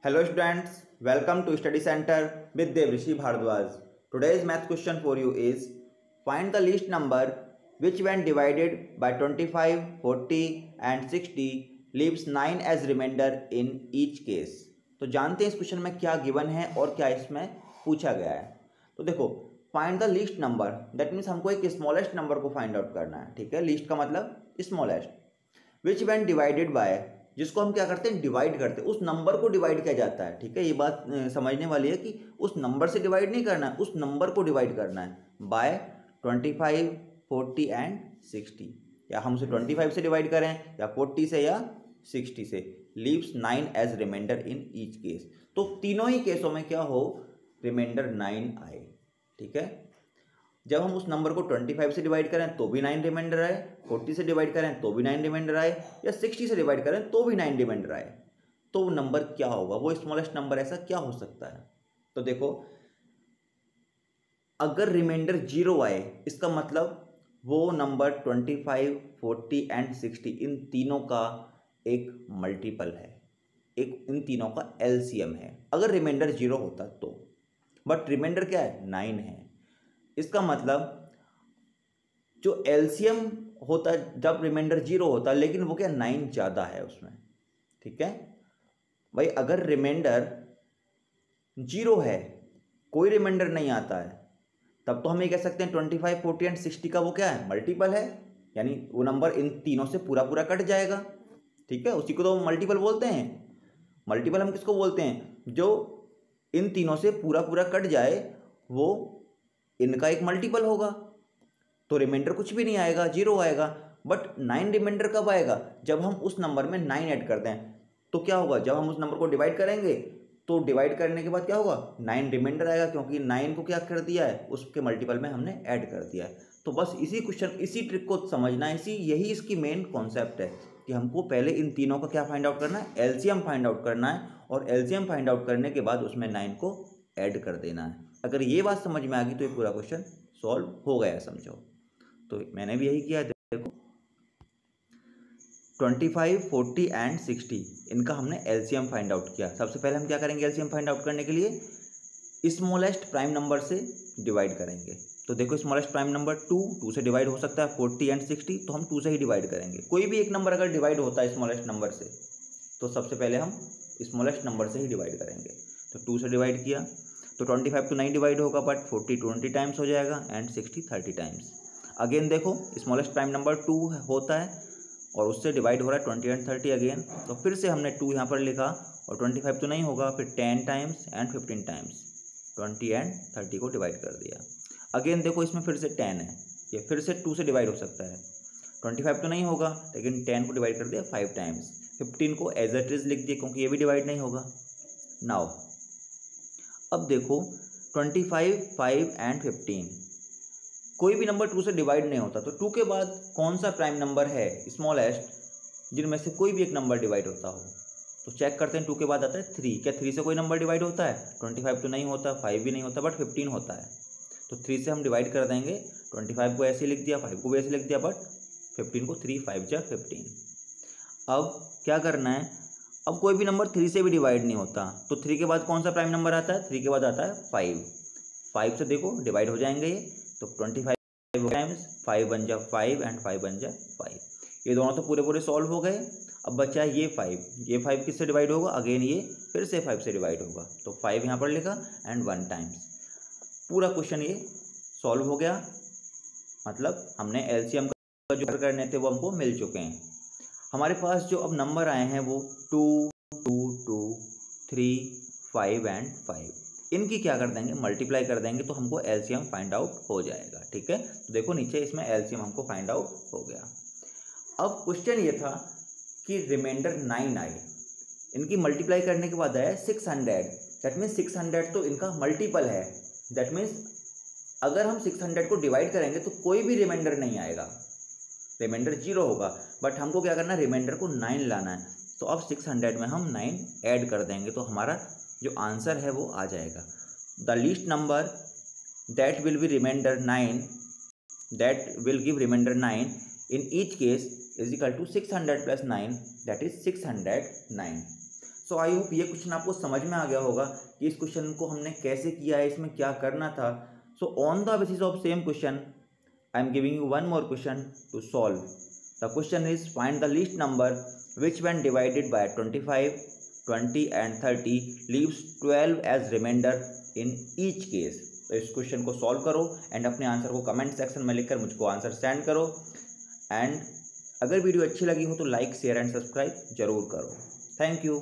Hello students, welcome to Study Center with Devrishi Bhardwaj. Today's math question for you is find the least number which when divided by 25, 40 and 60 leaves 9 as remainder in each case. तो जानते हैं इस question में क्या given है और क्या इसमें पूछा गया है। तो देखो find the least number, that means हमको एक स्मॉलेस्ट नंबर को फाइंड आउट करना है। ठीक है, लीस्ट का मतलब smallest, which when divided bye, जिसको हम क्या करते हैं डिवाइड करते हैं, उस नंबर को डिवाइड किया जाता है। ठीक है, ये बात समझने वाली है कि उस नंबर से डिवाइड नहीं करना है, उस नंबर को डिवाइड करना है बाय 25, 40 एंड 60। या हम उसे 25 से डिवाइड करें या 40 से या 60 से, leaves 9 as reminder in each case. तो तीनों ही केसों में क्या हो, रिमाइंडर 9 आए। ठीक है, जब हम उस नंबर को 25 से डिवाइड करें तो भी 9 रिमाइंडर आए, 40 से डिवाइड करें तो भी 9 रिमाइंडर आए, या 60 से डिवाइड करें तो भी 9 रिमाइंडर आए, तो वो नंबर क्या होगा, वो स्मॉलेस्ट नंबर ऐसा क्या हो सकता है। तो देखो अगर रिमाइंडर 0 आए, इसका मतलब वो नंबर 25, 40 एंड 60 इन तीनों का एक मल्टीपल है, एक इन तीनों का एलसीएम है। अगर रिमाइंडर 0 होता तो, बट रिमाइंडर क्या है 9 है। इसका मतलब जो एलसीएम होता है जब रिमाइंडर 0 होता है, लेकिन वो क्या 9 ज़्यादा है उसमें। ठीक है भाई, अगर रिमाइंडर 0 है, कोई रिमाइंडर नहीं आता है, तब तो हम ये कह सकते हैं 25, 40 एंड 60 का वो क्या है मल्टीपल है, यानी वो नंबर इन तीनों से पूरा पूरा कट जाएगा। ठीक है, उसी को तो मल्टीपल बोलते हैं। मल्टीपल हम किसको बोलते हैं, जो इन तीनों से पूरा पूरा कट जाए वो इनका एक मल्टीपल होगा। तो रिमाइंडर कुछ भी नहीं आएगा, 0 आएगा। बट 9 रिमाइंडर कब आएगा, जब हम उस नंबर में 9 ऐड करते हैं। तो क्या होगा, जब हम उस नंबर को डिवाइड करेंगे तो डिवाइड करने के बाद क्या होगा 9 रिमाइंडर आएगा, क्योंकि 9 को क्या कर दिया है, उसके मल्टीपल में हमने ऐड कर दिया है। तो बस इसी क्वेश्चन, इसी ट्रिक को समझना है, यही इसकी मेन कॉन्सेप्ट है कि हमको पहले इन तीनों का क्या फाइंड आउट करना है, एलसीएम फाइंड आउट करना है, और एलसीएम फाइंड आउट करने के बाद उसमें 9 को ऐड कर देना है। अगर ये बात समझ में आ गई तो ये पूरा क्वेश्चन सॉल्व हो गया समझो। तो मैंने भी यही किया। देखो 25, 40 एंड 60 इनका हमने एलसीएम फाइंड आउट किया। सबसे पहले हम क्या करेंगे, एलसीएम फाइंड आउट करने के लिए स्मॉलेस्ट प्राइम नंबर से डिवाइड करेंगे। तो देखो स्मॉलेस्ट प्राइम नंबर 2 से डिवाइड हो सकता है, 40 एंड 60 तो हम 2 से ही डिवाइड करेंगे। कोई भी एक नंबर अगर डिवाइड होता है स्मॉलेस्ट नंबर से, तो सबसे पहले हम स्मॉलेस्ट नंबर से ही डिवाइड करेंगे। तो 2 से डिवाइड किया तो 25 तो 9 डिवाइड होगा, बट 40 20 टाइम्स हो जाएगा एंड 60 30 टाइम्स। अगेन देखो स्मॉलेस्ट प्राइम नंबर 2 होता है और उससे डिवाइड हो रहा है 20 एंड 30 अगेन। तो फिर से हमने 2 यहाँ पर लिखा, और 25 तो नहीं होगा, फिर 10 टाइम्स एंड 15 टाइम्स 20 एंड 30 को डिवाइड कर दिया। अगेन देखो इसमें फिर से 10 है, ये फिर से 2 से डिवाइड हो सकता है। 25 तो नहीं होगा, लेकिन 10 को डिवाइड कर दिया 5 टाइम्स। 15 को एज इट इज लिख दिया क्योंकि ये भी डिवाइड नहीं होगा। नाउ अब देखो 25, 5 एंड 15, कोई भी नंबर 2 से डिवाइड नहीं होता, तो 2 के बाद कौन सा प्राइम नंबर है स्मॉलेस्ट जिनमें से कोई भी एक नंबर डिवाइड होता हो। तो चेक करते हैं, 2 के बाद आता है 3। क्या 3 से कोई नंबर डिवाइड होता है, 25 तो नहीं होता, 5 भी नहीं होता, बट 15 होता है। तो 3 से हम डिवाइड कर देंगे, 25 को ऐसे लिख दिया, 5 को भी ऐसे लिख दिया, बट 15 को 3 5 जा 15। अब क्या करना है, अब कोई भी नंबर 3 से भी डिवाइड नहीं होता, तो 3 के बाद कौन सा प्राइम नंबर आता है, 3 के बाद आता है 5। 5 से देखो डिवाइड हो जाएंगे ये, तो 25 टाइम्स 5 बन जा 5 एंड 5 बन जा 5। ये दोनों तो पूरे पूरे सॉल्व हो गए। अब बचा है ये 5 किससे डिवाइड होगा, अगेन ये फिर से 5 से डिवाइड होगा, तो 5 यहाँ पर लिखा एंड 1 टाइम्स। पूरा क्वेश्चन ये सॉल्व हो गया, मतलब हमने एलसीएम का जो करने थे वो हमको मिल चुके हैं। हमारे पास जो अब नंबर आए हैं वो 2, 2, 2, 3, 5 एंड 5, इनकी क्या कर देंगे, मल्टीप्लाई कर देंगे, तो हमको एलसीएम फाइंड आउट हो जाएगा। ठीक है, तो देखो नीचे इसमें एलसीएम हमको फाइंड आउट हो गया। अब क्वेश्चन ये था कि रिमाइंडर 9 आए, इनकी मल्टीप्लाई करने के बाद आया 600, दैट मीन्स 600 तो इनका मल्टीपल है। दैट मीन्स अगर हम 600 को डिवाइड करेंगे तो कोई भी रिमाइंडर नहीं आएगा, रिमाइंडर 0 होगा, बट हमको क्या करना है, रिमाइंडर को 9 लाना है। तो अब 600 में हम 9 ऐड कर देंगे, तो हमारा जो आंसर है वो आ जाएगा। The least number that will be reminder 9, that will give reminder 9 in each case is equal to 600 plus 9, that is 609। So I hope ये क्वेश्चन आपको समझ में आ गया होगा कि इस क्वेश्चन को हमने कैसे किया है, इसमें क्या करना था। So on the basis of same question I am giving you one more question to solve. The question is find the least number which when divided by 25, 20 and 30 leaves 12 as reminder in each case. तो इस question को solve करो and अपने answer को comment section में लिखकर मुझको answer send करो। एंड अगर वीडियो अच्छी लगी हो तो लाइक, शेयर एंड सब्सक्राइब जरूर करो। Thank you.